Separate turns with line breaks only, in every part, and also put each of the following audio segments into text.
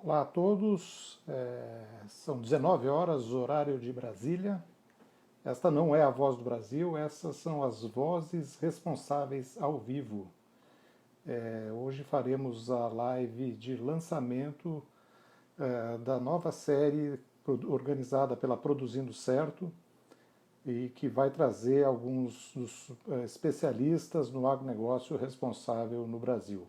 Olá a todos, são 19 horas, horário de Brasília. Esta não é a Voz do Brasil, essas são as vozes responsáveis ao vivo. Hoje faremos a live de lançamento da nova série organizada pela Produzindo Certo e que vai trazer alguns dos especialistas no agronegócio responsável no Brasil.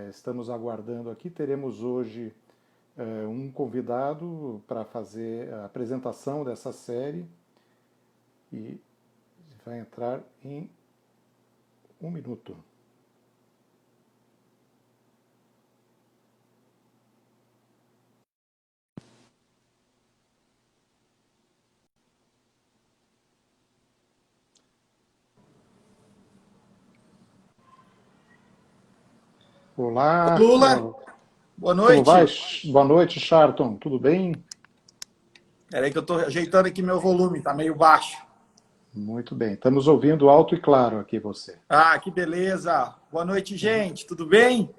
Estamos aguardando aqui, teremos hoje um convidado para fazer a apresentação dessa série e vai entrar em um minuto. Olá,
Lula, boa
como vai?
noite.
Boa noite, Charton, tudo bem?
Espera aí que eu estou ajeitando aqui meu volume, tá meio baixo.
Muito bem, estamos ouvindo alto e claro aqui você.
Ah, que beleza. Boa noite, gente, tudo bem?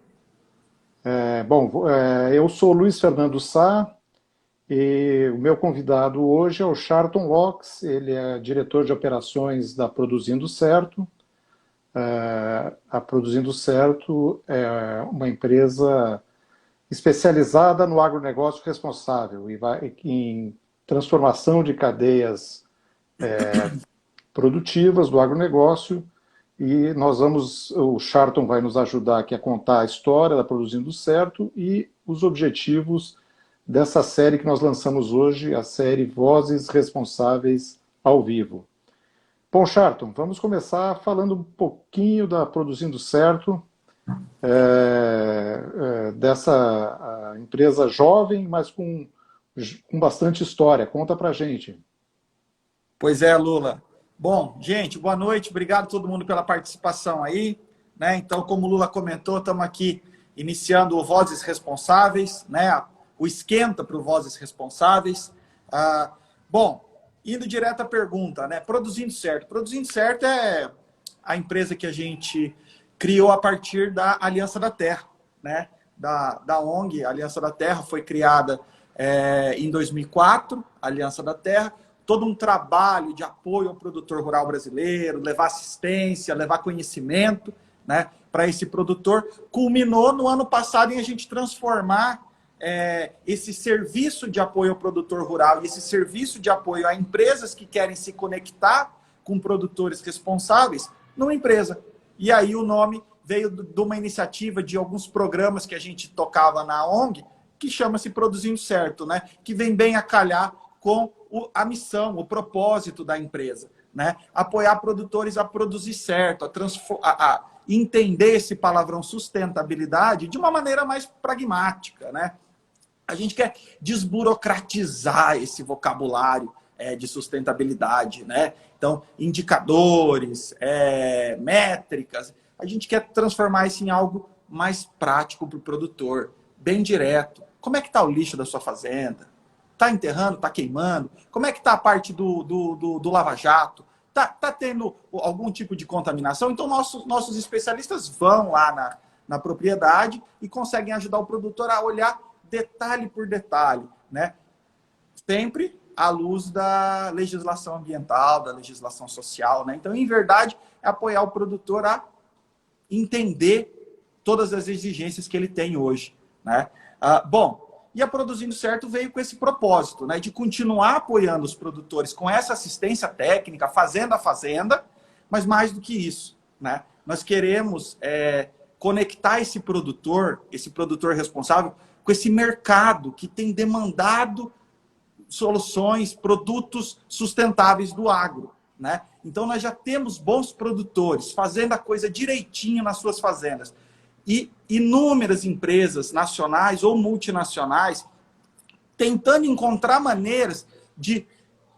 Eu sou Luiz Fernando Sá e o meu convidado hoje é o Charton Locks, ele é diretor de operações da Produzindo Certo. A Produzindo Certo é uma empresa especializada no agronegócio responsável e vai em transformação de cadeias produtivas do agronegócio. E o Charton vai nos ajudar aqui a contar a história da Produzindo Certo e os objetivos dessa série que nós lançamos hoje, a série Vozes Responsáveis ao Vivo. Bom, Charton, vamos começar falando um pouquinho da Produzindo Certo, dessa empresa jovem, mas com bastante história. Conta pra gente.
Pois é, Lula. Bom, gente, boa noite. Obrigado a todo mundo pela participação aí, né? Então, como o Lula comentou, estamos aqui iniciando o Vozes Responsáveis, né? O esquenta para o Vozes Responsáveis. Bom, indo direto à pergunta, né? Produzindo Certo. Produzindo Certo é a empresa que a gente criou a partir da Aliança da Terra, né? Da ONG, a Aliança da Terra foi criada em 2004, a Aliança da Terra, todo um trabalho de apoio ao produtor rural brasileiro, levar assistência, levar conhecimento, né, para esse produtor, culminou no ano passado em a gente transformar esse serviço de apoio ao produtor rural e esse serviço de apoio a empresas que querem se conectar com produtores responsáveis numa empresa. E aí o nome veio de uma iniciativa de alguns programas que a gente tocava na ONG, que chama-se Produzindo Certo, né? Que vem bem a calhar com a missão, o propósito da empresa, né? Apoiar produtores a produzir certo, a entender esse palavrão sustentabilidade de uma maneira mais pragmática, né? A gente quer desburocratizar esse vocabulário de sustentabilidade, né? Então, indicadores, métricas, a gente quer transformar isso em algo mais prático para o produtor, bem direto. Como é que está o lixo da sua fazenda? Está enterrando? Está queimando? Como é que está a parte do lava-jato? Está tendo algum tipo de contaminação? Então, nossos especialistas vão lá na propriedade e conseguem ajudar o produtor a olhar detalhe por detalhe, né? Sempre à luz da legislação ambiental, da legislação social, né? Então, em verdade, é apoiar o produtor a entender todas as exigências que ele tem hoje, né? E a Produzindo Certo veio com esse propósito, né, de continuar apoiando os produtores com essa assistência técnica, fazenda a fazenda, mas mais do que isso, né? Nós queremos conectar esse produtor responsável, com esse mercado que tem demandado soluções, produtos sustentáveis do agro, né? Então, nós já temos bons produtores fazendo a coisa direitinho nas suas fazendas. E inúmeras empresas nacionais ou multinacionais tentando encontrar maneiras de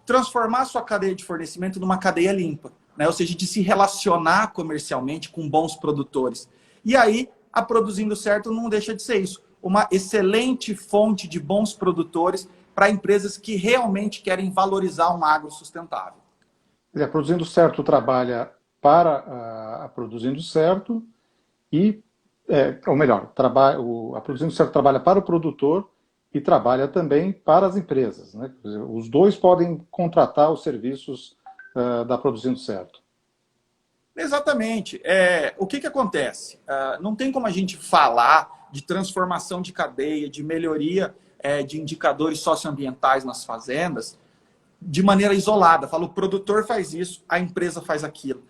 transformar a sua cadeia de fornecimento numa cadeia limpa, né? Ou seja, de se relacionar comercialmente com bons produtores. E aí, a Produzindo Certo não deixa de ser isso, uma excelente fonte de bons produtores para empresas que realmente querem valorizar um agro sustentável.
A Produzindo Certo trabalha para a Produzindo Certo e ou melhor, a Produzindo Certo trabalha para o produtor e trabalha também para as empresas, né? Quer dizer, os dois podem contratar os serviços da Produzindo Certo.
Exatamente. O que acontece? Não tem como a gente falar de transformação de cadeia, de melhoria de indicadores socioambientais nas fazendas de maneira isolada. Fala, o produtor faz isso, a empresa faz aquilo.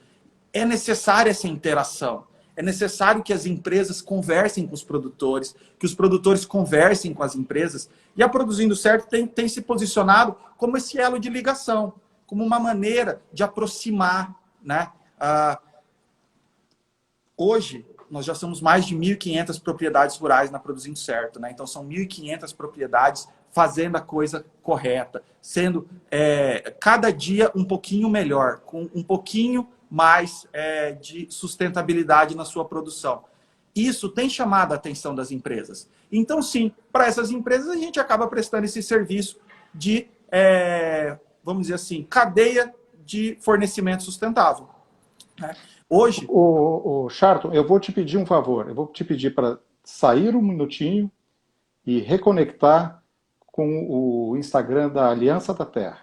É necessária essa interação. É necessário que as empresas conversem com os produtores, que os produtores conversem com as empresas. E a Produzindo Certo tem se posicionado como esse elo de ligação, como uma maneira de aproximar, né? Hoje, nós já somos mais de 1.500 propriedades rurais na Produzindo Certo, né? Então, são 1.500 propriedades fazendo a coisa correta, sendo cada dia um pouquinho melhor, com um pouquinho mais de sustentabilidade na sua produção. Isso tem chamado a atenção das empresas. Então, sim, para essas empresas, a gente acaba prestando esse serviço de, vamos dizer assim, cadeia de fornecimento sustentável, né? Hoje...
O Charlton, eu vou te pedir um favor. Eu vou te pedir para sair um minutinho e reconectar com o Instagram da Aliança da Terra.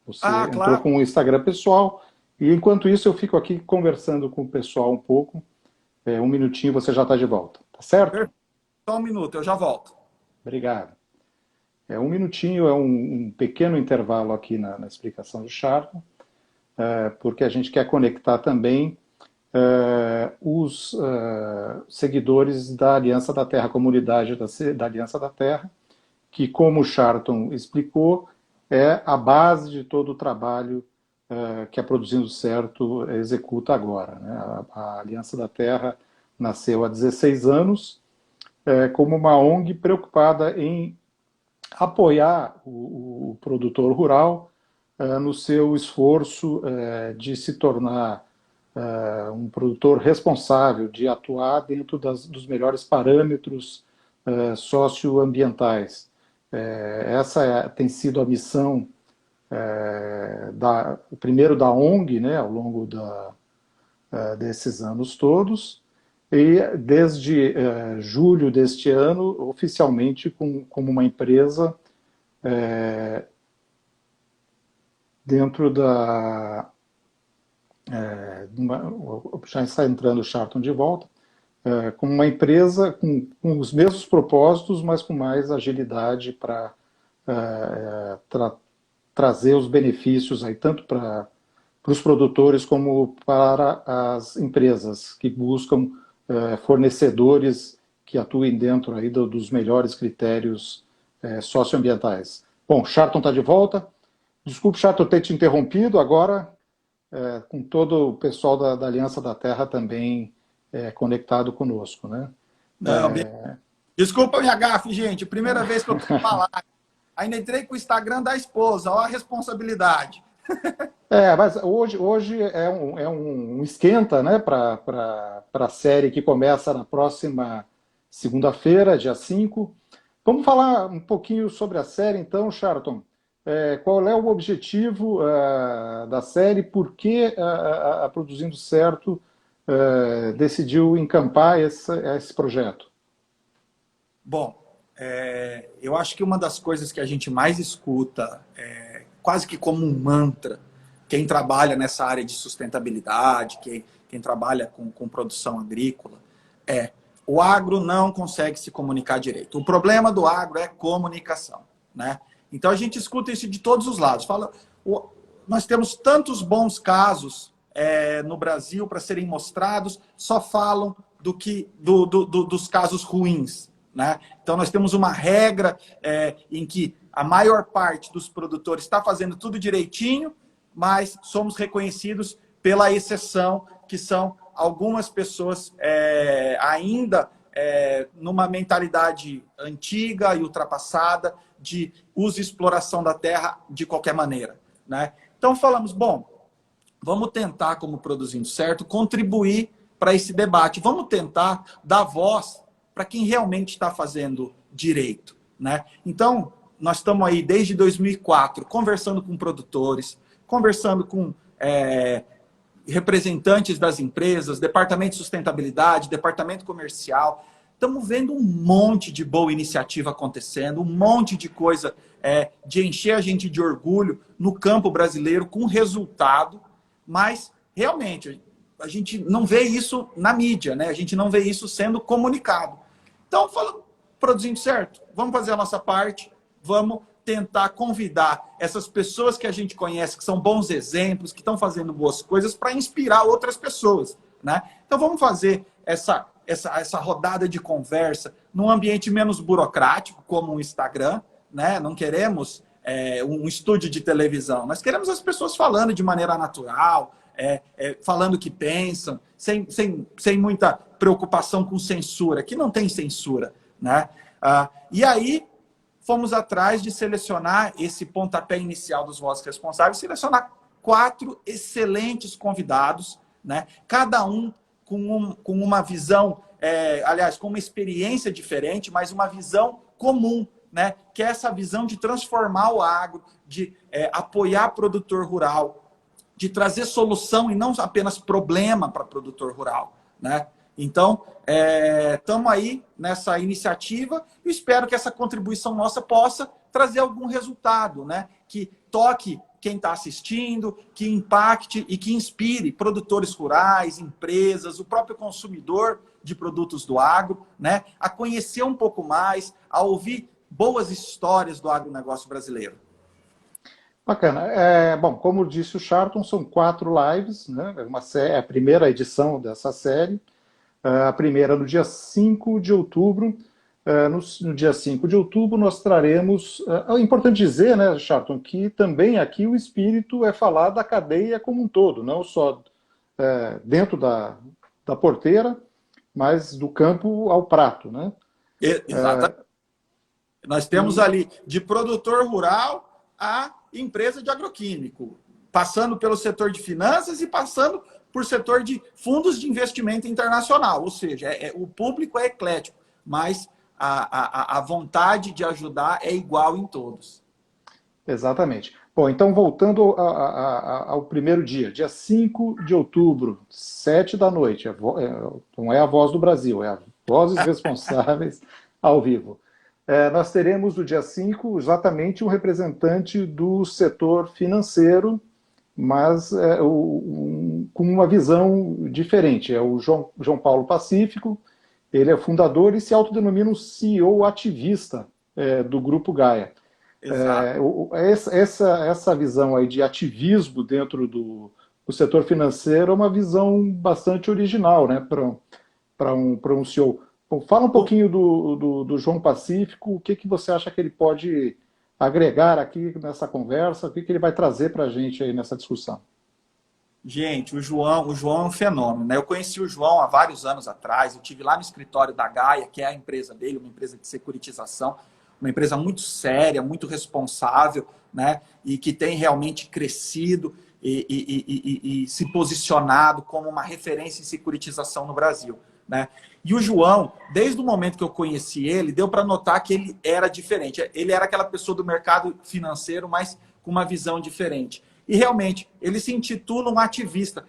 Você entrou
claro.
com o Instagram pessoal e, enquanto isso, eu fico aqui conversando com o pessoal um pouco. Um minutinho você já está de volta. Tá certo?
Só um minuto, eu já volto.
Obrigado. Um minutinho é um pequeno intervalo aqui na explicação do Charlton, porque a gente quer conectar também os seguidores da Aliança da Terra, a comunidade da Aliança da Terra, que, como o Charlton explicou, é a base de todo o trabalho que a Produzindo Certo executa agora, né? A Aliança da Terra nasceu há 16 anos como uma ONG preocupada em apoiar o produtor rural no seu esforço de se tornar um produtor responsável, de atuar dentro dos melhores parâmetros socioambientais. Essa tem sido a missão, primeiro da ONG, né, ao longo desses anos todos, e desde julho deste ano, oficialmente como uma empresa dentro já está entrando o Charlton de volta, como uma empresa com os mesmos propósitos, mas com mais agilidade para trazer os benefícios aí, tanto para os produtores como para as empresas que buscam fornecedores que atuem dentro aí dos melhores critérios socioambientais. Bom, Charlton está de volta. Desculpe, Charlton, ter te interrompido. Agora, com todo o pessoal da Aliança da Terra também conectado conosco, né?
Não, desculpa minha gafe, gente. Primeira vez que eu estou falando. Ainda entrei com o Instagram da esposa. Olha a responsabilidade.
Mas hoje é um esquenta, né, para a série que começa na próxima segunda-feira, dia 5. Vamos falar um pouquinho sobre a série, então, Charlton. Qual é o objetivo da série? Por que a Produzindo Certo decidiu encampar esse projeto?
Bom, eu acho que uma das coisas que a gente mais escuta, quase que como um mantra, quem trabalha nessa área de sustentabilidade, quem trabalha com produção agrícola, o agro não consegue se comunicar direito. O problema do agro é comunicação, né? Então a gente escuta isso de todos os lados. Nós temos tantos bons casos no Brasil para serem mostrados, só falam dos casos ruins, né? Então nós temos uma regra em que a maior parte dos produtores está fazendo tudo direitinho, mas somos reconhecidos pela exceção, que são algumas pessoas ainda numa mentalidade antiga e ultrapassada de uso e exploração da terra de qualquer maneira, né? Então falamos, bom, vamos tentar, como Produzindo Certo, contribuir para esse debate. Vamos tentar dar voz para quem realmente está fazendo direito, né? Então, nós estamos aí desde 2004 conversando com produtores, conversando com representantes das empresas, departamento de sustentabilidade, departamento comercial. Estamos vendo um monte de boa iniciativa acontecendo, um monte de coisa de encher a gente de orgulho no campo brasileiro com resultado, mas realmente a gente não vê isso na mídia, né? A gente não vê isso sendo comunicado. Então, produzindo certo, vamos fazer a nossa parte, vamos tentar convidar essas pessoas que a gente conhece, que são bons exemplos, que estão fazendo boas coisas, para inspirar outras pessoas, né? Então, vamos fazer essa rodada de conversa num ambiente menos burocrático, como o Instagram, né? Não queremos um estúdio de televisão, nós queremos as pessoas falando de maneira natural, falando o que pensam, sem muita preocupação com censura, que não tem censura, né? E aí, fomos atrás de selecionar esse pontapé inicial dos Vozes Responsáveis, selecionar 4 excelentes convidados, né? Cada um com uma visão, aliás, com uma experiência diferente, mas uma visão comum, né? Que é essa visão de transformar o agro, de apoiar o produtor rural, de trazer solução e não apenas problema para o produtor rural, né? Então, estamos aí nessa iniciativa e espero que essa contribuição nossa possa trazer algum resultado, né? Que toque quem está assistindo, que impacte e que inspire produtores rurais, empresas, o próprio consumidor de produtos do agro, né? A conhecer um pouco mais, a ouvir boas histórias do agronegócio brasileiro.
Bacana. Bom, como disse o Charlton, são 4 lives, né? É a primeira edição dessa série. A primeira no dia 5 de outubro. No dia 5 de outubro nós traremos... É importante dizer, né, Charlton, que também aqui o espírito é falar da cadeia como um todo, não só dentro da porteira, mas do campo ao prato, né?
Exatamente. Nós temos ali de produtor rural a empresa de agroquímico, passando pelo setor de finanças e passando por setor de fundos de investimento internacional. Ou seja, o público é eclético, mas a vontade de ajudar é igual em todos.
Exatamente. Bom, então voltando ao primeiro dia 5 de outubro, 7 da noite, não é a Voz do Brasil, é a Vozes Responsáveis ao vivo. Nós teremos no dia 5 exatamente um representante do setor financeiro, mas com uma visão diferente. É o João Paulo Pacífico, ele é fundador e se autodenomina um CEO ativista do Grupo Gaia. Essa visão aí de ativismo dentro do setor financeiro é uma visão bastante original, né, para um CEO. Bom, fala um pouquinho do João Pacífico, o que você acha que ele pode agregar aqui nessa conversa, o que ele vai trazer para a gente aí nessa discussão?
Gente, o João é um fenômeno, né? Eu conheci o João há vários anos atrás, eu estive lá no escritório da Gaia, que é a empresa dele, uma empresa de securitização, uma empresa muito séria, muito responsável, né? E que tem realmente crescido e se posicionado como uma referência em securitização no Brasil, né? E o João, desde o momento que eu conheci ele, deu para notar que ele era diferente. Ele era aquela pessoa do mercado financeiro, mas com uma visão diferente. E realmente, ele se intitula um ativista.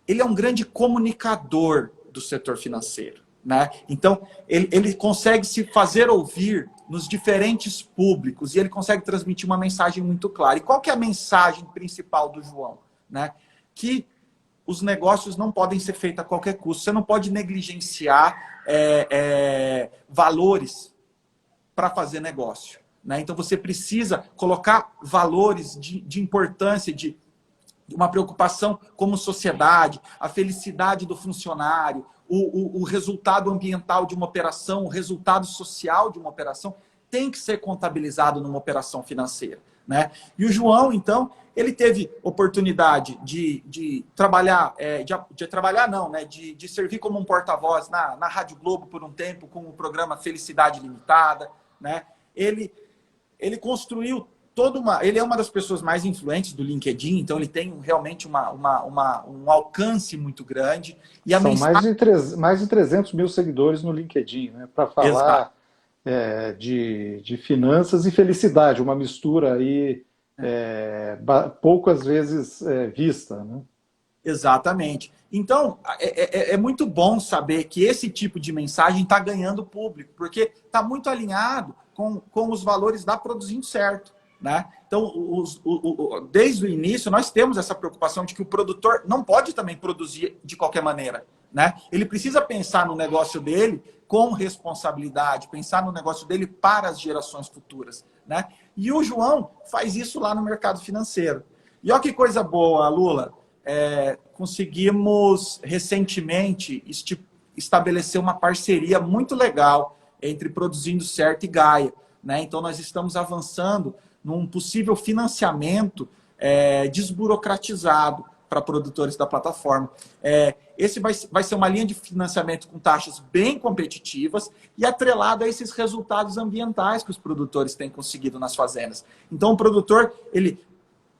Ele é um grande comunicador do setor financeiro, né? Então, ele consegue se fazer ouvir nos diferentes públicos e ele consegue transmitir uma mensagem muito clara. E qual que é a mensagem principal do João, né? Que os negócios não podem ser feitos a qualquer custo. Você não pode negligenciar valores para fazer negócio, né? Então, você precisa colocar valores de importância, de uma preocupação como sociedade, a felicidade do funcionário, o resultado ambiental de uma operação, o resultado social de uma operação, tem que ser contabilizado numa operação financeira, né? E o João, então, ele teve oportunidade de trabalhar, de servir como um porta-voz na Rádio Globo por um tempo, com o programa Felicidade Limitada, né? Ele construiu ele é uma das pessoas mais influentes do LinkedIn, então ele tem realmente um alcance muito grande. E
São mais de 300 mil seguidores no LinkedIn, né, para falar de finanças e felicidade, uma mistura aí poucas vezes vista, né?
Exatamente. Então, é muito bom saber que esse tipo de mensagem está ganhando público, porque está muito alinhado com os valores da Produzindo Certo. Né? Então, desde o início, nós temos essa preocupação de que o produtor não pode também produzir de qualquer maneira. Né? Ele precisa pensar no negócio dele com responsabilidade, pensar no negócio dele para as gerações futuras. Né? E o João faz isso lá no mercado financeiro. E olha que coisa boa, Lula. Conseguimos recentemente estabelecer uma parceria muito legal entre Produzindo Certo e Gaia. Né? Então, nós estamos avançando num possível financiamento desburocratizado para produtores da plataforma. Esse vai ser uma linha de financiamento com taxas bem competitivas e atrelado a esses resultados ambientais que os produtores têm conseguido nas fazendas. Então, o produtor,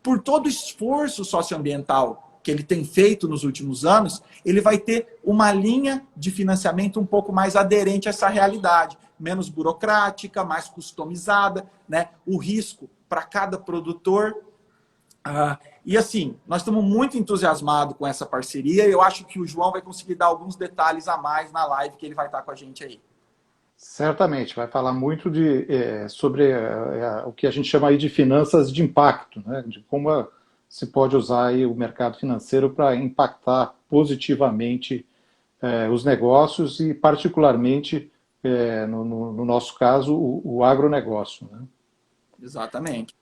por todo o esforço socioambiental que ele tem feito nos últimos anos, ele vai ter uma linha de financiamento um pouco mais aderente a essa realidade, menos burocrática, mais customizada, né? O risco para cada produtor. E assim, nós estamos muito entusiasmados com essa parceria e eu acho que o João vai conseguir dar alguns detalhes a mais na live que ele vai estar com a gente aí.
Certamente, vai falar muito sobre o que a gente chama aí de finanças de impacto, né? De como se pode usar aí o mercado financeiro para impactar positivamente os negócios e, particularmente, no nosso caso, o agronegócio. Né?
Exatamente.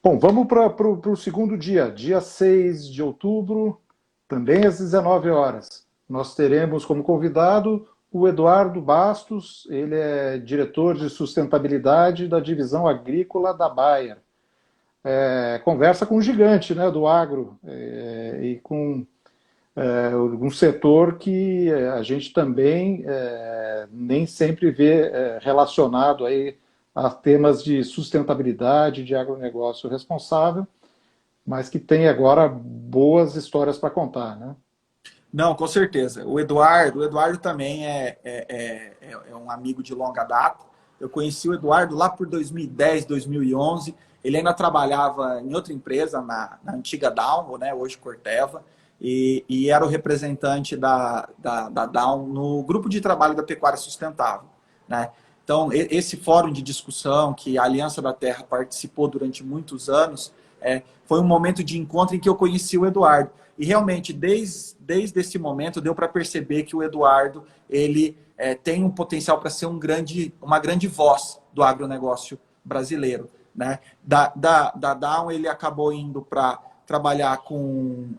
Bom, vamos para o segundo dia, dia 6 de outubro, também às 19 horas. Nós teremos como convidado o Eduardo Bastos, ele é diretor de sustentabilidade da divisão agrícola da Bayer. Conversa com um gigante, né, do agro e com um setor que a gente também nem sempre vê relacionado aí a temas de sustentabilidade, de agronegócio responsável, mas que tem agora boas histórias para contar, né?
Não, com certeza. O Eduardo também é um amigo de longa data. Eu conheci o Eduardo lá por 2010, 2011. Ele ainda trabalhava em outra empresa, na antiga Down, né, hoje Corteva, e era o representante da Down no grupo de trabalho da Pecuária Sustentável. Né? Então, esse fórum de discussão que a Aliança da Terra participou durante muitos anos, foi um momento de encontro em que eu conheci o Eduardo. E realmente, desde esse momento, deu para perceber que o Eduardo ele tem um potencial para ser uma grande voz do agronegócio brasileiro. Né? Da Down, ele acabou indo para trabalhar com,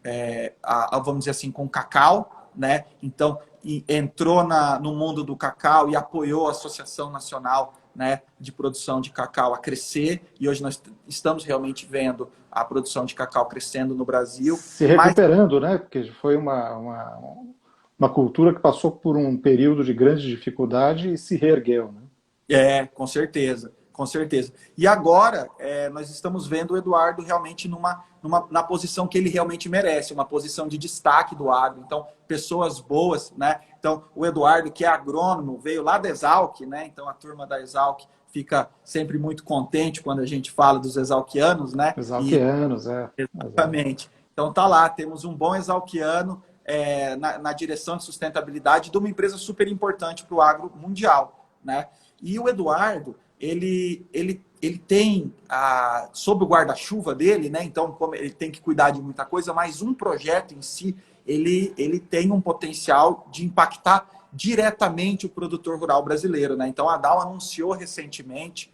vamos dizer assim, com cacau. Né? Então, entrou no mundo do cacau e apoiou a Associação Nacional, né, de Produção de Cacau a crescer, e hoje nós estamos realmente vendo a produção de cacau crescendo no Brasil.
Se recuperando, né? Porque foi uma cultura que passou por um período de grande dificuldade e se reergueu. Né?
Com certeza. Com certeza. E agora, nós estamos vendo o Eduardo realmente na posição que ele realmente merece, uma posição de destaque do agro. Então, pessoas boas, né? Então, o Eduardo, que é agrônomo, veio lá da Exalc, né? Então, a turma da Exalc fica sempre muito contente quando a gente fala dos exalquianos, né?
Exalquianos,
Exatamente. Então, tá lá, temos um bom exalquiano na direção de sustentabilidade de uma empresa super importante para o agro mundial, né? E o Eduardo, ele tem, sob o guarda-chuva dele, né? Então, como ele tem que cuidar de muita coisa, mas um projeto em si, ele tem um potencial de impactar diretamente o produtor rural brasileiro. Né? Então, a Dow anunciou recentemente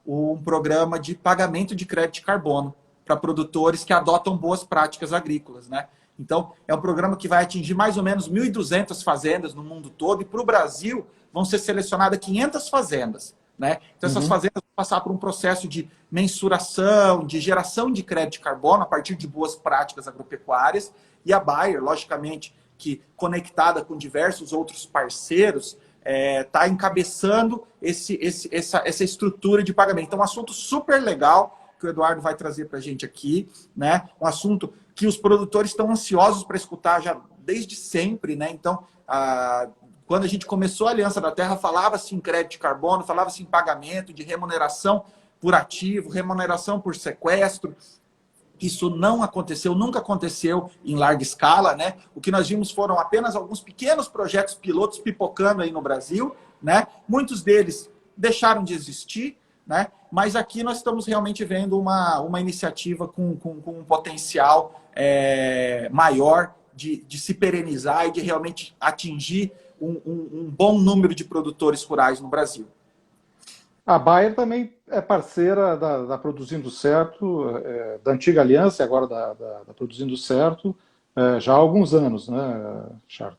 um programa de pagamento de crédito de carbono para produtores que adotam boas práticas agrícolas. Né? Então, é um programa que vai atingir mais ou menos 1.200 fazendas no mundo todo, e para o Brasil vão ser selecionadas 500 fazendas. Né? Então, essas fazendas vão passar por um processo de mensuração, de geração de crédito de carbono a partir de boas práticas agropecuárias. E a Bayer, logicamente, que conectada com diversos outros parceiros, está encabeçando essa estrutura de pagamento. Então, um assunto super legal que o Eduardo vai trazer para a gente aqui, né? Um assunto que os produtores estão ansiosos para escutar já desde sempre. Né? Então, quando a gente começou a Aliança da Terra, falava-se em crédito de carbono, falava-se em pagamento, de remuneração por ativo, remuneração por sequestro. Isso não aconteceu, nunca aconteceu em larga escala, né? O que nós vimos foram apenas alguns pequenos projetos pilotos pipocando aí no Brasil, né? Muitos deles deixaram de existir, né? Mas aqui nós estamos realmente vendo uma iniciativa com um potencial maior de se perenizar e de realmente atingir um bom número de produtores rurais no Brasil.
A Bayer também é parceira da Produzindo Certo, da antiga aliança e agora da Produzindo Certo, já há alguns anos, né, Charto?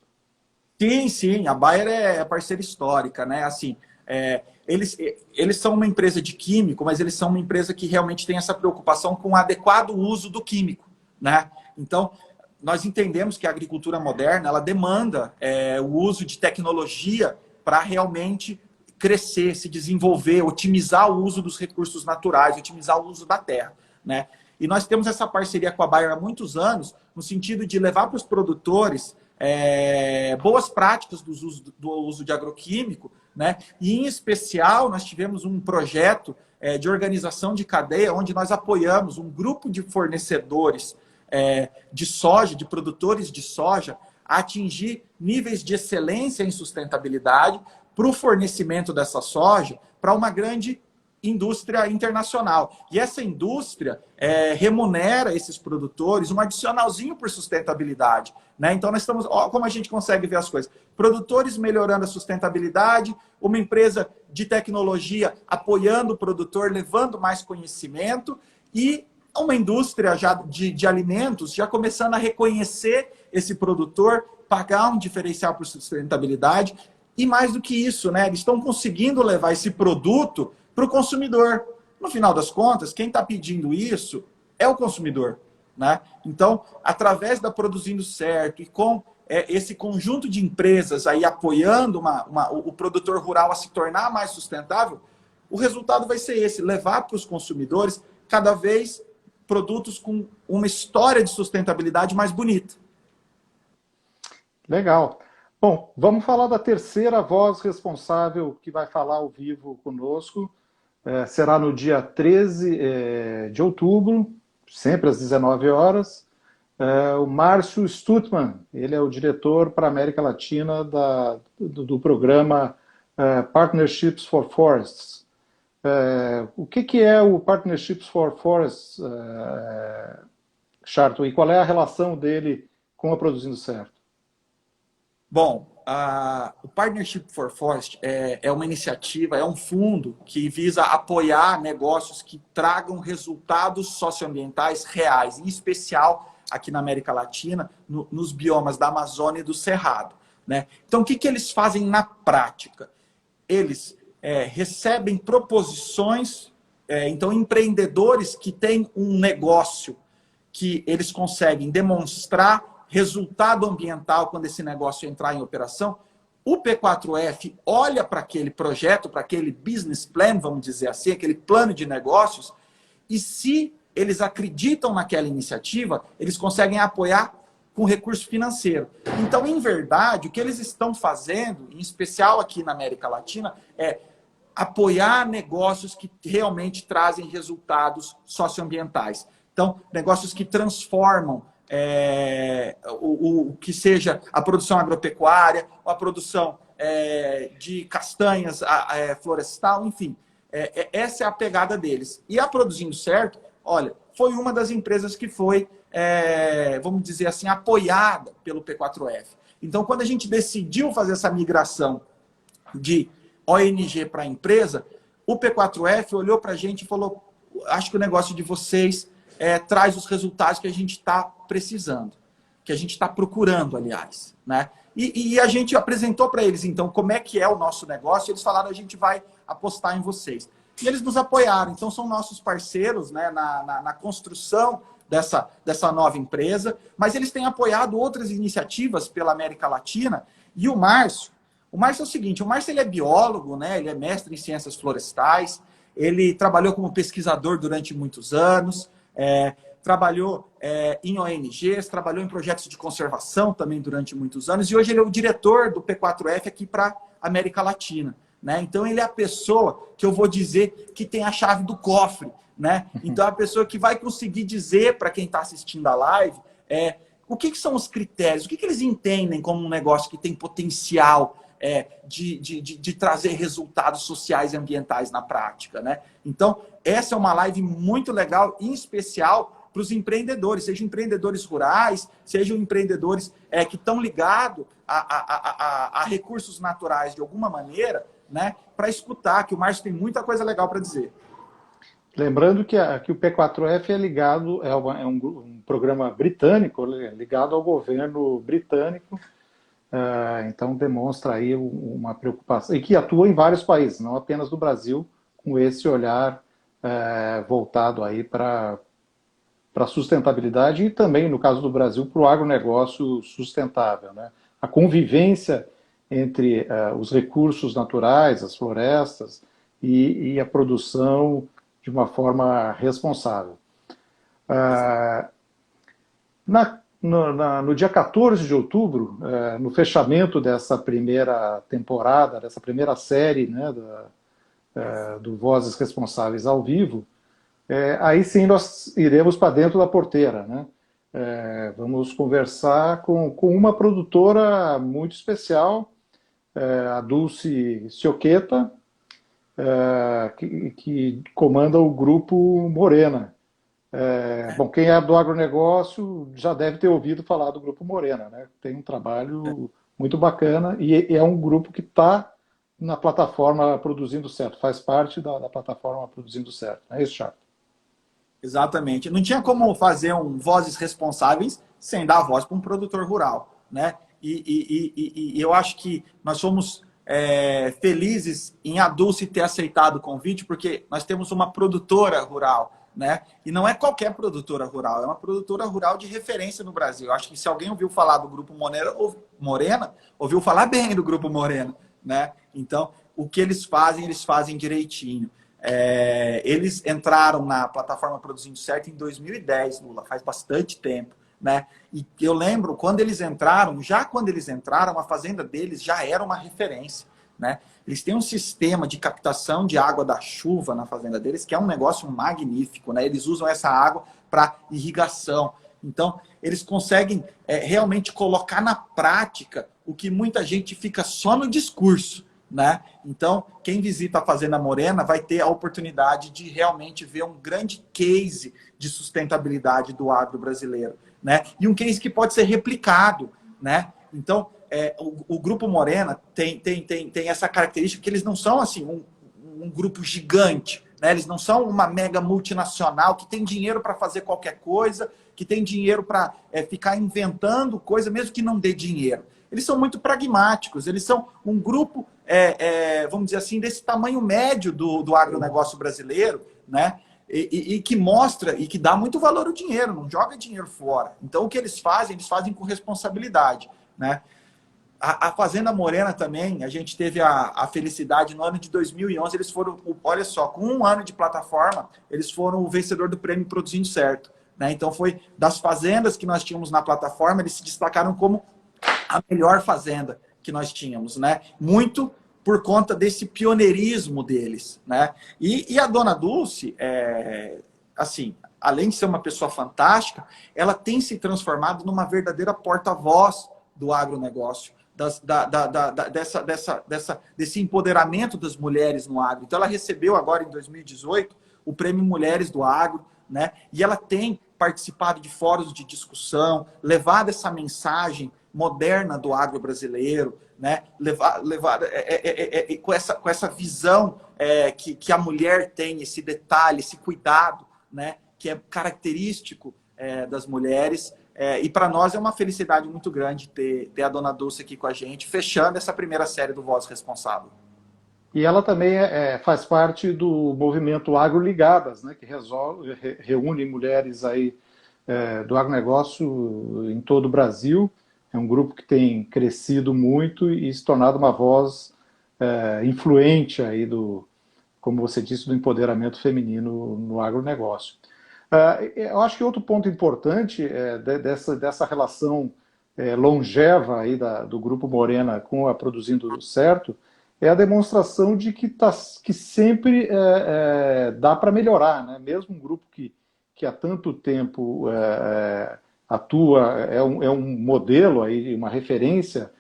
Sim, sim, a Bayer é parceira histórica, né? Assim, eles são uma empresa de químico, mas eles são uma empresa que realmente tem essa preocupação com o adequado uso do químico, né? Então, nós entendemos que a agricultura moderna, ela demanda o uso de tecnologia para realmente crescer, se desenvolver, otimizar o uso dos recursos naturais, otimizar o uso da terra, né? E nós temos essa parceria com a Bayer há muitos anos, no sentido de levar para os produtores boas práticas do uso de agroquímico, né? E, em especial, nós tivemos um projeto de organização de cadeia, onde nós apoiamos um grupo de fornecedores de soja, de produtores de soja, a atingir níveis de excelência em sustentabilidade para o fornecimento dessa soja para uma grande indústria internacional. E essa indústria remunera esses produtores um adicionalzinho por sustentabilidade, né? Então, nós estamos... Ó, como a gente consegue ver as coisas. Produtores melhorando a sustentabilidade, uma empresa de tecnologia apoiando o produtor, levando mais conhecimento, e uma indústria já de alimentos já começando a reconhecer esse produtor, pagar um diferencial por sustentabilidade. E mais do que isso, né? Eles estão conseguindo levar esse produto para o consumidor. No final das contas, quem está pedindo isso é o consumidor, né? Então, através da Produzindo Certo e com esse conjunto de empresas aí apoiando o produtor rural a se tornar mais sustentável, o resultado vai ser esse: levar para os consumidores cada vez produtos com uma história de sustentabilidade mais bonita.
Legal. Bom, vamos falar da terceira voz responsável que vai falar ao vivo conosco. Será no dia 13 de outubro, sempre às 19 horas. O Márcio Stutman, ele é o diretor para a América Latina do programa Partnerships for Forests. O que é o Partnerships for Forests, Charto, e qual é a relação dele com a Produzindo Certo?
Bom, o Partnership for Forest é uma iniciativa, é um fundo que visa apoiar negócios que tragam resultados socioambientais reais, em especial aqui na América Latina, nos biomas da Amazônia e do Cerrado, né? Então, o que eles fazem na prática? Eles recebem proposições, então, empreendedores que têm um negócio que eles conseguem demonstrar resultado ambiental quando esse negócio entrar em operação. O P4F olha para aquele projeto, para aquele business plan, vamos dizer assim, aquele plano de negócios, e se eles acreditam naquela iniciativa, eles conseguem apoiar com recurso financeiro. Então, em verdade, o que eles estão fazendo, em especial aqui na América Latina, é apoiar negócios que realmente trazem resultados socioambientais. Então, negócios que transformam o que seja a produção agropecuária, ou a produção de castanhas florestal, enfim. Essa é a pegada deles. E a Produzindo Certo, olha, foi uma das empresas que foi, vamos dizer assim, apoiada pelo P4F. Então, quando a gente decidiu fazer essa migração de ONG para a empresa, o P4F olhou para a gente e falou: acho que o negócio de vocês traz os resultados que a gente está precisando, que a gente está procurando, aliás, né? E a gente apresentou para eles, então, como é que é o nosso negócio, e eles falaram: a gente vai apostar em vocês. E eles nos apoiaram, então são nossos parceiros, né, na construção dessa nova empresa, mas eles têm apoiado outras iniciativas pela América Latina. E o Márcio é o seguinte: o Márcio, ele é biólogo, né, ele é mestre em ciências florestais, ele trabalhou como pesquisador durante muitos anos, trabalhou em ONGs, trabalhou em projetos de conservação também durante muitos anos, e hoje ele é o diretor do P4F aqui para a América Latina, né? Então, ele é a pessoa que eu vou dizer que tem a chave do cofre né? Então, a pessoa que vai conseguir dizer para quem está assistindo a live o que são os critérios, o que eles entendem como um negócio que tem potencial de trazer resultados sociais e ambientais na prática, né? Então, essa é uma live muito legal, em especial para os empreendedores, sejam empreendedores rurais, sejam empreendedores que estão ligados a recursos naturais de alguma maneira, né? Para escutar, que o Márcio tem muita coisa legal para dizer.
Lembrando que o P4F é ligado, um programa britânico, ligado ao governo britânico, então demonstra aí uma preocupação, e que atua em vários países, não apenas no Brasil, com esse olhar voltado aí para a sustentabilidade e também, no caso do Brasil, para o agronegócio sustentável, né? A convivência entre os recursos naturais, as florestas, e a produção de uma forma responsável. No dia 14 de outubro, no fechamento dessa primeira temporada, dessa primeira série, né, do Vozes Responsáveis ao vivo, aí sim nós iremos para dentro da porteira, né? Vamos conversar com uma produtora muito especial, a Dulce Sioqueta, que comanda o Grupo Morena. Bom, quem é do agronegócio já deve ter ouvido falar do Grupo Morena, né? Tem um trabalho muito bacana e é um grupo que está na plataforma Produzindo Certo, faz parte da plataforma Produzindo Certo. É isso, Charles?
Exatamente. Não tinha como fazer um Vozes Responsáveis sem dar a voz para um produtor rural, né? E eu acho que nós fomos felizes em a Dulce ter aceitado o convite, porque nós temos uma produtora rural, né? E não é qualquer produtora rural, é uma produtora rural de referência no Brasil. Eu acho que se alguém ouviu falar do Grupo Morena, ouviu falar bem do Grupo Morena, né? Então, o que eles fazem direitinho. Eles entraram na plataforma Produzindo Certo em 2010, Lula, faz bastante tempo, né? E eu lembro, quando eles entraram, a fazenda deles já era uma referência, né? Eles têm um sistema de captação de água da chuva na fazenda deles, que é um negócio magnífico, né? Eles usam essa água para irrigação. Então, eles conseguem realmente colocar na prática o que muita gente fica só no discurso, né? Então, quem visita a Fazenda Morena vai ter a oportunidade de realmente ver um grande case de sustentabilidade do agro brasileiro, né? E um case que pode ser replicado, né? Então, o Grupo Morena tem essa característica que eles não são assim um grupo gigante, né? Eles não são uma mega multinacional que tem dinheiro para fazer qualquer coisa, que tem dinheiro para ficar inventando coisa, mesmo que não dê dinheiro. Eles são muito pragmáticos, eles são um grupo, vamos dizer assim, desse tamanho médio do agronegócio brasileiro, né? E que mostra e que dá muito valor ao dinheiro, não joga dinheiro fora. Então, o que eles fazem com responsabilidade, né? A Fazenda Morena também, a gente teve a felicidade, no ano de 2011, eles foram, olha só, com um ano de plataforma, eles foram o vencedor do prêmio Produzindo Certo, né? Então, foi das fazendas que nós tínhamos na plataforma, eles se destacaram como a melhor fazenda que nós tínhamos, né? Muito por conta desse pioneirismo deles, né? E a dona Dulce, assim, além de ser uma pessoa fantástica, ela tem se transformado numa verdadeira porta-voz do agronegócio, desse empoderamento das mulheres no agro. Então, ela recebeu agora, em 2018, o Prêmio Mulheres do Agro, né? E ela tem participado de fóruns de discussão, levado essa mensagem moderna do agro brasileiro, né? Com essa visão que a mulher tem, esse detalhe, esse cuidado, né? Que é característico das mulheres. E para nós é uma felicidade muito grande ter a dona Dulce aqui com a gente, fechando essa primeira série do Voz Responsável.
E ela também faz parte do movimento Agroligadas, né, que reúne mulheres aí, do agronegócio em todo o Brasil. É um grupo que tem crescido muito e se tornado uma voz influente aí como você disse, do empoderamento feminino no agronegócio. Eu acho que outro ponto importante dessa relação longeva aí do Grupo Morena com a Produzindo Certo é a demonstração de que sempre dá para melhorar, né? Mesmo um grupo que há tanto tempo atua, é um modelo, aí, uma referência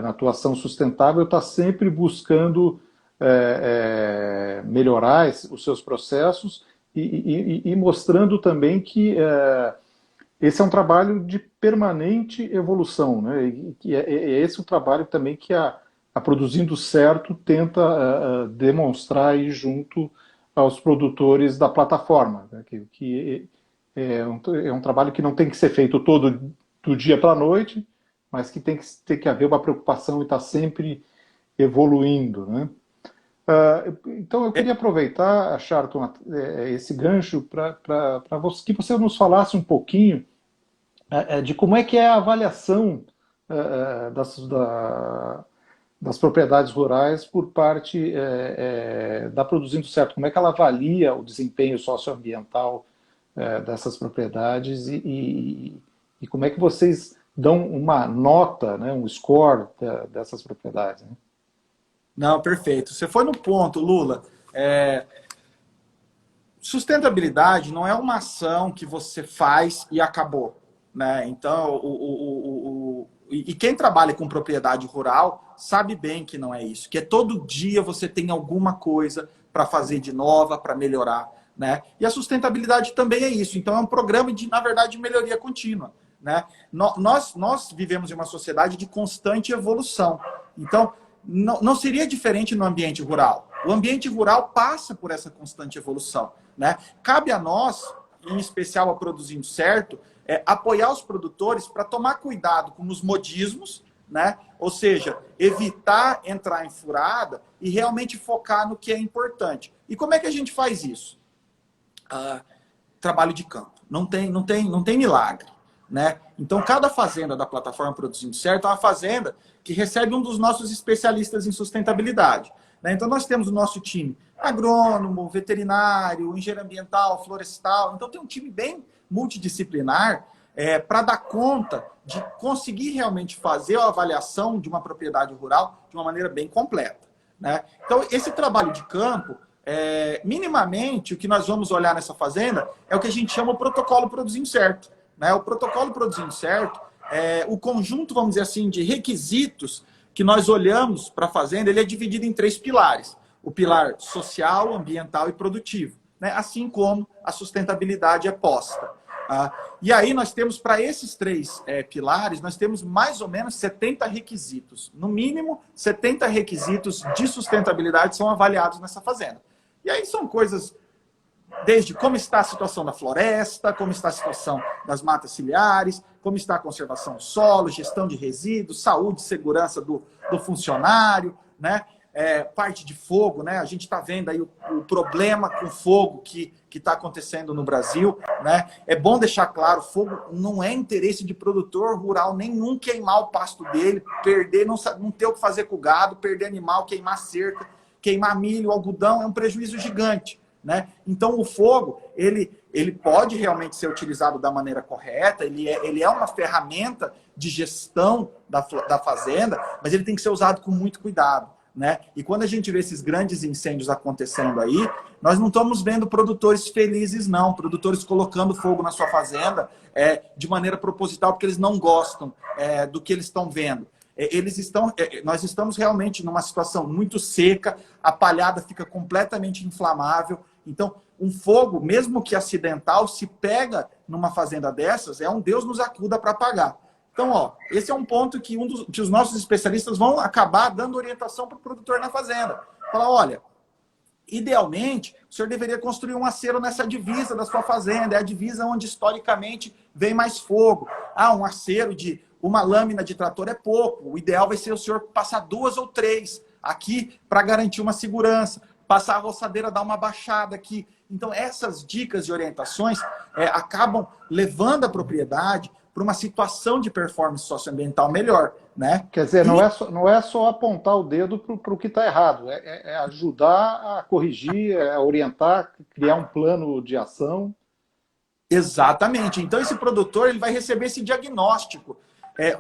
na atuação sustentável, está sempre buscando melhorar os seus processos e mostrando também que esse é um trabalho de permanente evolução, né? E é esse o trabalho também que a Produzindo Certo tenta demonstrar aí junto aos produtores da plataforma, né? Que é um trabalho que não tem que ser feito todo do dia para a noite, mas que tem que haver uma preocupação e estar sempre evoluindo, né? Então eu queria aproveitar, Charlton, esse gancho para que você nos falasse um pouquinho de como é que é a avaliação das propriedades rurais por parte da Produzindo Certo. Como é que ela avalia o desempenho socioambiental dessas propriedades e como é que vocês dão uma nota, né, um score dessas propriedades, né?
Não, perfeito. Você foi no ponto, Lula. Sustentabilidade não é uma ação que você faz e acabou, né? Então, e quem trabalha com propriedade rural sabe bem que não é isso, que é todo dia você tem alguma coisa para fazer de nova, para melhorar, né? E a sustentabilidade também é isso. Então, é um programa de, na verdade, de melhoria contínua, né? Nós vivemos em uma sociedade de constante evolução. Então, não seria diferente no ambiente rural. O ambiente rural passa por essa constante evolução, né? Cabe a nós, em especial a Produzindo Certo, apoiar os produtores para tomar cuidado com os modismos, né? Ou seja, evitar entrar em furada e realmente focar no que é importante. E como é que a gente faz isso? Trabalho de campo. Não tem milagre, né? Então, cada fazenda da plataforma Produzindo Certo é uma fazenda que recebe um dos nossos especialistas em sustentabilidade, né? Então, nós temos o nosso time agrônomo, veterinário, engenheiro ambiental, florestal. Então, tem um time bem multidisciplinar para dar conta de conseguir realmente fazer a avaliação de uma propriedade rural de uma maneira bem completa, né? Então, esse trabalho de campo, minimamente, o que nós vamos olhar nessa fazenda é o que a gente chama o protocolo Produzindo Certo, né? O protocolo Produzindo Certo é o conjunto, vamos dizer assim, de requisitos que nós olhamos para a fazenda. Ele é dividido em 3 pilares: o pilar social, ambiental e produtivo, né? Assim como a sustentabilidade é posta. E aí nós temos, para esses 3 pilares, nós temos mais ou menos 70 requisitos. No mínimo, 70 requisitos de sustentabilidade são avaliados nessa fazenda. E aí são coisas desde como está a situação da floresta, como está a situação das matas ciliares, como está a conservação do solo, gestão de resíduos, saúde e segurança do funcionário, né? Parte de fogo, né? A gente está vendo aí o problema com fogo que está acontecendo no Brasil, né? É bom deixar claro, fogo não é interesse de produtor rural nenhum queimar o pasto dele, perder, não ter o que fazer com o gado, perder animal, queimar cerca, queimar milho, algodão, é um prejuízo gigante, né? Então o fogo, ele pode realmente ser utilizado da maneira correta, ele é uma ferramenta de gestão da fazenda, mas ele tem que ser usado com muito cuidado, né? E quando a gente vê esses grandes incêndios acontecendo aí, nós não estamos vendo produtores felizes, não. Produtores colocando fogo na sua fazenda de maneira proposital, porque eles não gostam do que eles estão vendo. Nós estamos realmente numa situação muito seca, a palhada fica completamente inflamável. Então, um fogo, mesmo que acidental, se pega numa fazenda dessas, um Deus nos acuda para apagar. Então, esse é um ponto que que os nossos especialistas vão acabar dando orientação para o produtor na fazenda. Falar, olha, idealmente, o senhor deveria construir um acero nessa divisa da sua fazenda, é a divisa onde historicamente vem mais fogo. Um acero de uma lâmina de trator é pouco, o ideal vai ser o senhor passar 2 ou 3 aqui para garantir uma segurança, passar a roçadeira, dar uma baixada aqui. Então, essas dicas e orientações acabam levando a propriedade para uma situação de performance socioambiental melhor, né?
Quer dizer, não é só apontar o dedo para o que está errado, é ajudar a corrigir, orientar, criar um plano de ação.
Exatamente. Então, esse produtor ele vai receber esse diagnóstico.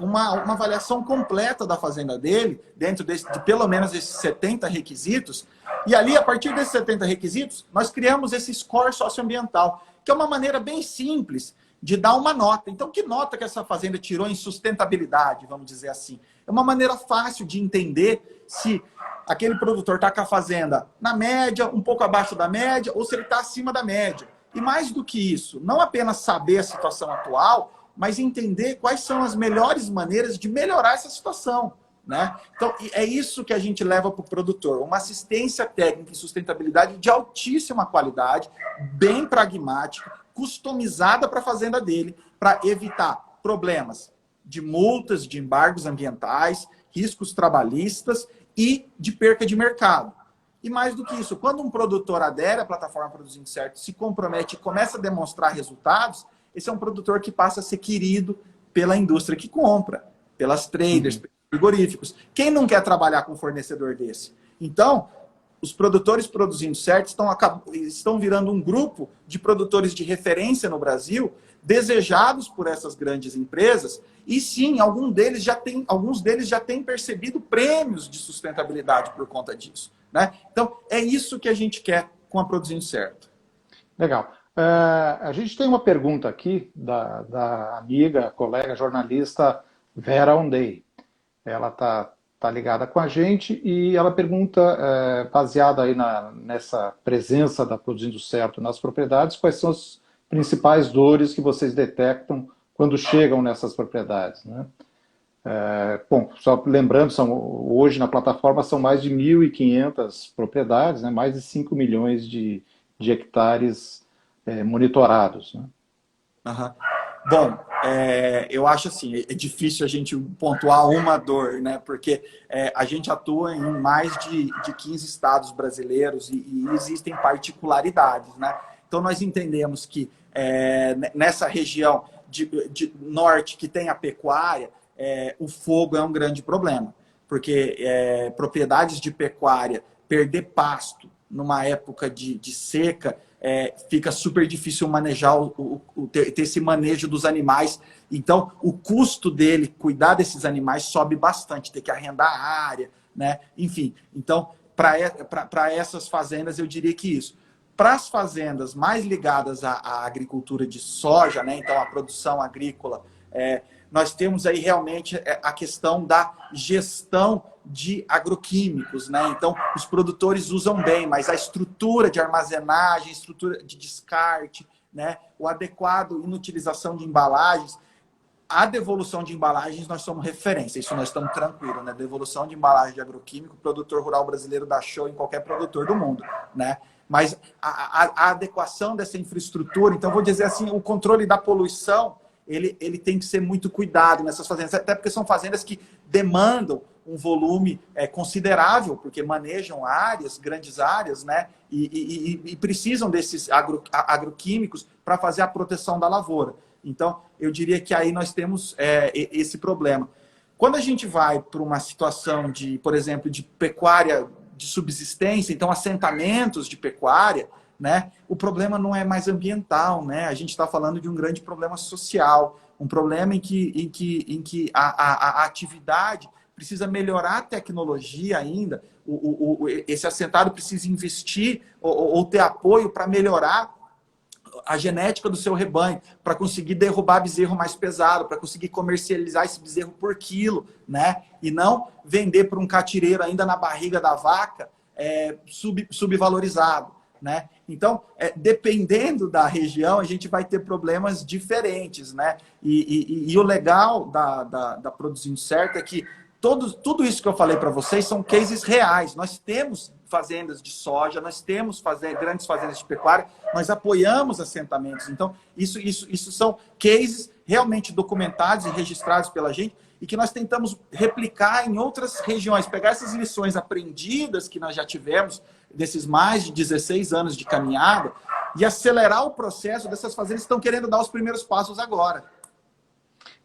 uma avaliação completa da fazenda dele, dentro de pelo menos esses 70 requisitos. E ali, a partir desses 70 requisitos, nós criamos esse score socioambiental, que é uma maneira bem simples de dar uma nota. Então, que nota que essa fazenda tirou em sustentabilidade, vamos dizer assim? É uma maneira fácil de entender se aquele produtor está com a fazenda na média, um pouco abaixo da média, ou se ele está acima da média. E mais do que isso, não apenas saber a situação atual, mas entender quais são as melhores maneiras de melhorar essa situação, né? Então, é isso que a gente leva para o produtor, uma assistência técnica e sustentabilidade de altíssima qualidade, bem pragmática, customizada para a fazenda dele, para evitar problemas de multas, de embargos ambientais, riscos trabalhistas e de perca de mercado. E mais do que isso, quando um produtor adere à plataforma Produzindo Certo, se compromete e começa a demonstrar resultados, esse é um produtor que passa a ser querido pela indústria que compra, pelas traders, pelos frigoríficos. Quem não quer trabalhar com um fornecedor desse? Então, os produtores Produzindo Certo estão virando um grupo de produtores de referência no Brasil, desejados por essas grandes empresas, e sim, alguns deles já têm percebido prêmios de sustentabilidade por conta disso, né? Então, é isso que a gente quer com a Produzindo Certo.
Legal. A gente tem uma pergunta aqui da amiga, colega, jornalista Vera Ondei. Ela está ligada com a gente e ela pergunta, baseada aí nessa presença da Produzindo Certo nas propriedades, quais são as principais dores que vocês detectam quando chegam nessas propriedades, né? Bom, só lembrando, hoje na plataforma são mais de 1.500 propriedades, né? Mais de 5 milhões de hectares monitorados, né?
Uhum. Bom, eu acho assim, é difícil a gente pontuar uma dor, né? Porque a gente atua em mais de 15 estados brasileiros e existem particularidades, né? Então nós entendemos que nessa região de norte que tem a pecuária, o fogo é um grande problema, porque propriedades de pecuária, perder pasto numa época de seca, fica super difícil manejar, ter esse manejo dos animais. Então, o custo dele, cuidar desses animais, sobe bastante, ter que arrendar a área, né? Enfim, então, para essas fazendas, eu diria que isso. Para as fazendas mais ligadas à agricultura de soja, né? Então, a produção agrícola, nós temos aí realmente a questão da gestão de agroquímicos, né? Então, os produtores usam bem, mas a estrutura de armazenagem, estrutura de descarte, né? O adequado inutilização de embalagens, a devolução de embalagens, nós somos referência, isso nós estamos tranquilos, né? Devolução de embalagem de agroquímico, o produtor rural brasileiro dá show em qualquer produtor do mundo, né? Mas a adequação dessa infraestrutura, então, vou dizer assim, o controle da poluição, ele tem que ser muito cuidado nessas fazendas, até porque são fazendas que demandam um volume considerável, porque manejam grandes áreas, né? E precisam desses agroquímicos para fazer a proteção da lavoura. Então, eu diria que aí nós temos esse problema. Quando a gente vai para uma situação de, por exemplo, de pecuária de subsistência, então assentamentos de pecuária, né? O problema não é mais ambiental, né? A gente está falando de um grande problema social, um problema em que a atividade precisa melhorar a tecnologia ainda, esse assentado precisa investir ou ter apoio para melhorar a genética do seu rebanho, para conseguir derrubar bezerro mais pesado, para conseguir comercializar esse bezerro por quilo, né? E não vender para um catireiro ainda na barriga da vaca subvalorizado, né? Então, dependendo da região, a gente vai ter problemas diferentes, né? E o legal da Produzindo Certo é que tudo isso que eu falei para vocês são cases reais. Nós temos fazendas de soja, nós temos grandes fazendas de pecuária, nós apoiamos assentamentos. Então, isso são cases realmente documentados e registrados pela gente e que nós tentamos replicar em outras regiões, pegar essas lições aprendidas que nós já tivemos desses mais de 16 anos de caminhada e acelerar o processo dessas fazendas que estão querendo dar os primeiros passos agora.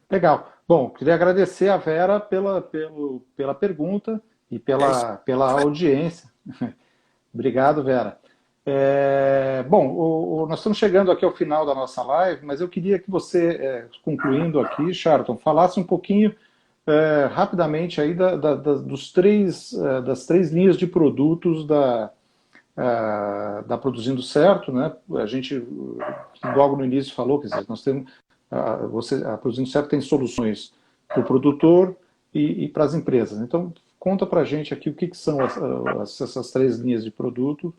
Legal. Bom, queria agradecer a Vera pela pergunta e pela audiência. Obrigado, Vera. Bom, nós estamos chegando aqui ao final da nossa live, mas eu queria que você, concluindo aqui, Charlton, falasse um pouquinho rapidamente aí das três linhas de produtos da Produzindo Certo, né? A gente logo no início falou que nós temos a Produzindo Certo tem soluções para o produtor e para as empresas. Então, conta para a gente aqui o que são essas três linhas de produto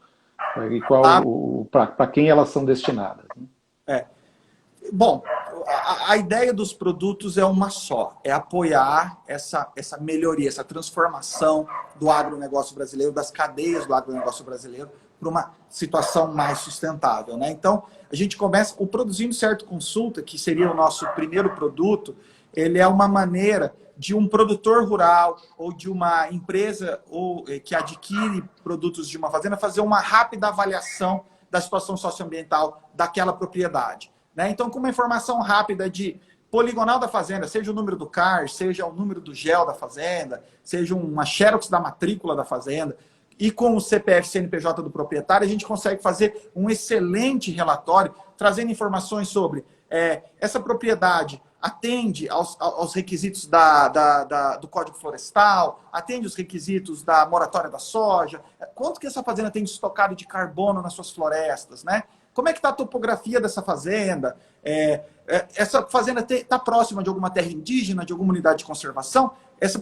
e
Claro.
para quem elas são destinadas.
É. Bom, a ideia dos produtos é uma só, é apoiar essa melhoria, essa transformação do agronegócio brasileiro, das cadeias do agronegócio brasileiro, para uma situação mais sustentável, né? Então, a gente começa, o Produzindo Certo Consulta, que seria o nosso primeiro produto, ele é uma maneira de um produtor rural ou de uma empresa que adquire produtos de uma fazenda fazer uma rápida avaliação da situação socioambiental daquela propriedade, né? Então, com uma informação rápida de poligonal da fazenda, seja o número do CAR, seja o número do GEL da fazenda, seja uma xerox da matrícula da fazenda, e com o CPF CNPJ do proprietário, a gente consegue fazer um excelente relatório, trazendo informações sobre essa propriedade atende aos requisitos do Código Florestal, atende os requisitos da moratória da soja, quanto que essa fazenda tem de estocado de carbono nas suas florestas, né? Como é que está a topografia dessa fazenda? Essa fazenda está próxima de alguma terra indígena, de alguma unidade de conservação? Essa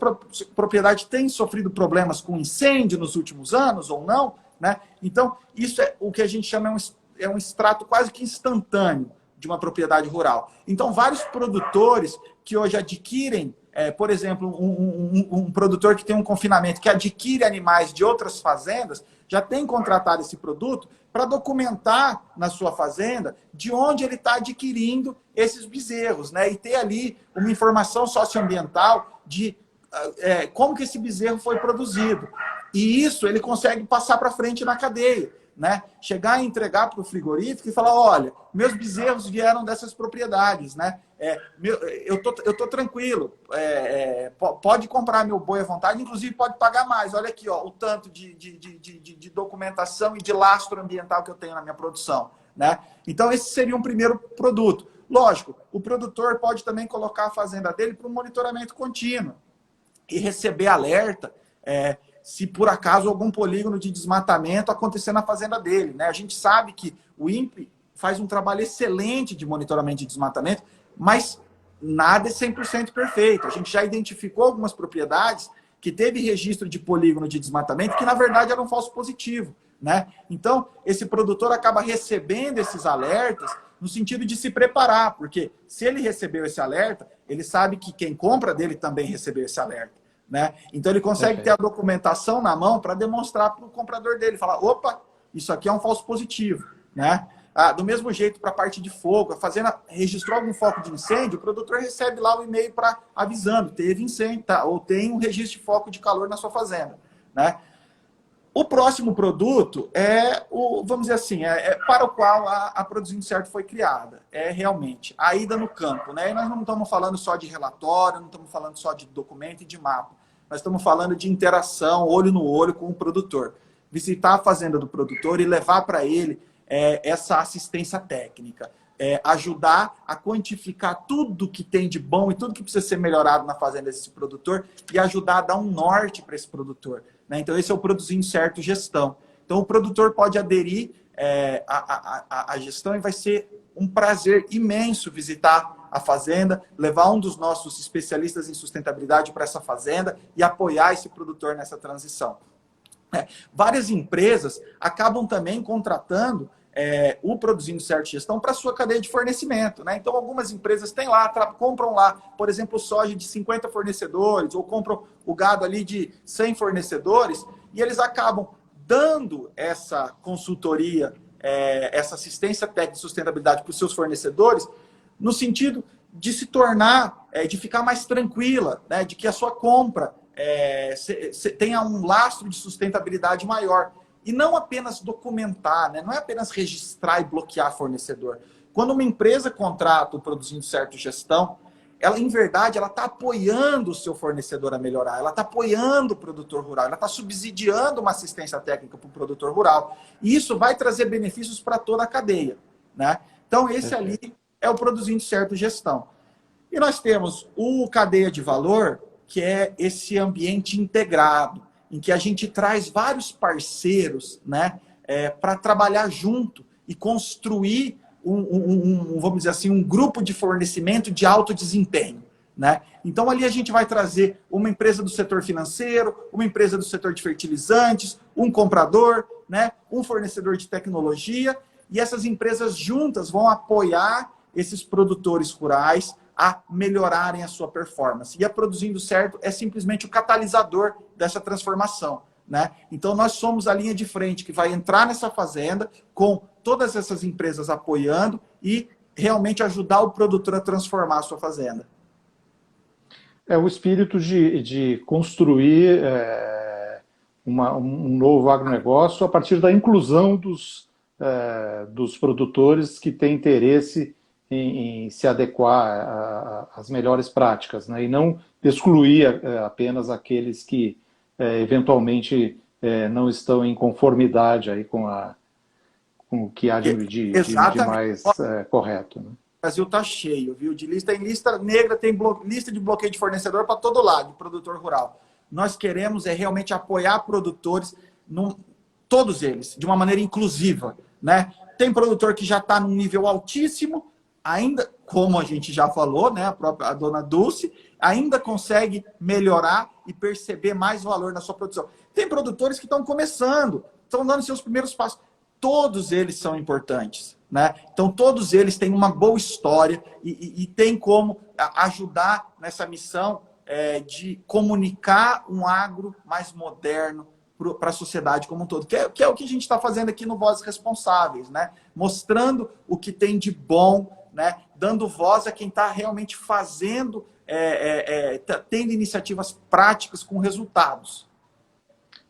propriedade tem sofrido problemas com incêndio nos últimos anos ou não, né? Então, isso é o que a gente chama um extrato quase que instantâneo de uma propriedade rural. Então, vários produtores que hoje adquirem, por exemplo, um produtor que tem um confinamento, que adquire animais de outras fazendas, já tem contratado esse produto para documentar na sua fazenda de onde ele está adquirindo esses bezerros, né? E ter ali uma informação socioambiental de como que esse bezerro foi produzido. E isso ele consegue passar para frente na cadeia, né? Chegar e entregar para o frigorífico e falar, olha, meus bezerros vieram dessas propriedades, né? Eu tô tranquilo, pode comprar meu boi à vontade, inclusive pode pagar mais. Olha aqui, ó, o tanto de documentação e de lastro ambiental que eu tenho na minha produção, né? Então, esse seria um primeiro produto. Lógico, o produtor pode também colocar a fazenda dele para um monitoramento contínuo e receber alerta se por acaso algum polígono de desmatamento acontecer na fazenda dele, né? A gente sabe que o INPE faz um trabalho excelente de monitoramento de desmatamento, mas nada é 100% perfeito. A gente já identificou algumas propriedades que teve registro de polígono de desmatamento que, na verdade, era um falso positivo, né? Então, esse produtor acaba recebendo esses alertas no sentido de se preparar, porque se ele recebeu esse alerta, ele sabe que quem compra dele também recebeu esse alerta, né? Então, ele consegue ter a documentação na mão para demonstrar para o comprador dele, falar, opa, isso aqui é um falso positivo, né? Do mesmo jeito, para a parte de fogo, a fazenda registrou algum foco de incêndio, o produtor recebe lá o e-mail para avisando, teve incêndio, tá? Ou tem um registro de foco de calor na sua fazenda, né? O próximo produto vamos dizer assim, para o qual a Produzindo Certo foi criada. É realmente a ida no campo, né? E nós não estamos falando só de relatório, não estamos falando só de documento e de mapa. Nós estamos falando de interação, olho no olho com o produtor. Visitar a fazenda do produtor e levar para ele essa assistência técnica. Ajudar a quantificar tudo que tem de bom e tudo que precisa ser melhorado na fazenda desse produtor e ajudar a dar um norte para esse produtor, né? Então, esse é o Produzindo Certo Gestão. Então, o produtor pode aderir à gestão e vai ser um prazer imenso visitar a fazenda, levar um dos nossos especialistas em sustentabilidade para essa fazenda e apoiar esse produtor nessa transição. Várias empresas acabam também contratando o Produzindo Certo Gestão para a sua cadeia de fornecimento, né? Então, algumas empresas têm lá, compram lá, por exemplo, soja de 50 fornecedores, ou compram o gado ali de 100 fornecedores, e eles acabam dando essa consultoria, essa assistência técnica de sustentabilidade para os seus fornecedores, no sentido de se tornar, de ficar mais tranquila, né? De que a sua compra tenha um lastro de sustentabilidade maior. E não apenas documentar, né? Não é apenas registrar e bloquear fornecedor. Quando uma empresa contrata o Produzindo Certo Gestão, ela, em verdade, ela está apoiando o seu fornecedor a melhorar, ela está apoiando o produtor rural, ela está subsidiando uma assistência técnica para o produtor rural. E isso vai trazer benefícios para toda a cadeia, né? Então, esse ali é o Produzindo Certo Gestão. E nós temos o Cadeia de Valor, que é esse ambiente integrado, em que a gente traz vários parceiros, né, para trabalhar junto e construir vamos dizer assim, um grupo de fornecimento de alto desempenho, né? Então ali a gente vai trazer uma empresa do setor financeiro, uma empresa do setor de fertilizantes, um comprador, né, um fornecedor de tecnologia, e essas empresas juntas vão apoiar esses produtores rurais a melhorarem a sua performance. E a Produzindo Certo é simplesmente o catalisador dessa transformação, né? Então nós somos a linha de frente que vai entrar nessa fazenda com todas essas empresas apoiando e realmente ajudar o produtor a transformar a sua fazenda.
É o espírito de construir um novo agronegócio a partir da inclusão dos produtores que têm interesse em se adequar às melhores práticas, né? E não excluir apenas aqueles que eventualmente não estão em conformidade aí com o que há de mais correto, né?
O Brasil está cheio, viu? Tem lista negra, tem lista de bloqueio de fornecedor para todo lado, de produtor rural. Nós queremos realmente apoiar produtores, todos eles, de uma maneira inclusiva, né? Tem produtor que já está num nível altíssimo, ainda, como a gente já falou, né? A dona Dulce, ainda consegue melhorar e perceber mais valor na sua produção. Tem produtores que estão começando, estão dando seus primeiros passos. Todos eles são importantes, né? Então, todos eles têm uma boa história e tem como ajudar nessa missão de comunicar um agro mais moderno para a sociedade como um todo, que é o que a gente está fazendo aqui no Vozes Responsáveis, né? Mostrando o que tem de bom, né? Dando voz a quem está realmente fazendo, tendo iniciativas práticas com resultados.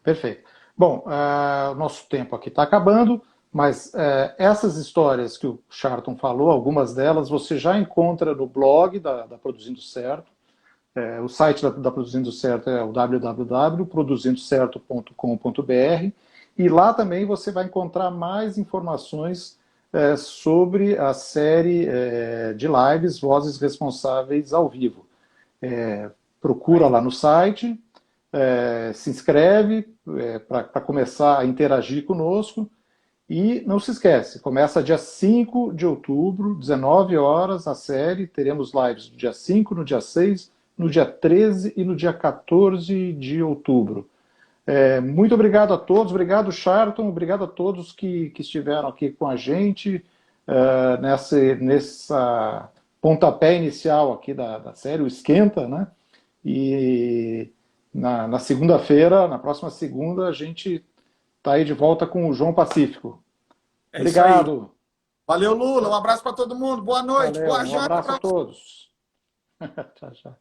Perfeito. Bom, o nosso tempo aqui está acabando, mas essas histórias que o Charlton falou, algumas delas você já encontra no blog da Produzindo Certo. O site da Produzindo Certo é o www.produzindocerto.com.br, e lá também você vai encontrar mais informações sobre a série de lives Vozes Responsáveis ao vivo. Procura lá no site, se inscreve para começar a interagir conosco, e não se esquece, começa dia 5 de outubro, 19 horas, a série. Teremos lives no dia 5, no dia 6, no dia 13 e no dia 14 de outubro. Muito obrigado a todos, obrigado, Charlton, obrigado a todos que estiveram aqui com a gente nessa pontapé inicial aqui da série, o Esquenta, né? E na segunda-feira, na próxima segunda, a gente está aí de volta com o João Pacífico. Obrigado.
Valeu, Lula. Um abraço para todo mundo. Boa noite.
Valeu,
Boa
um
janta.
abraço a todos. Tchau, tchau.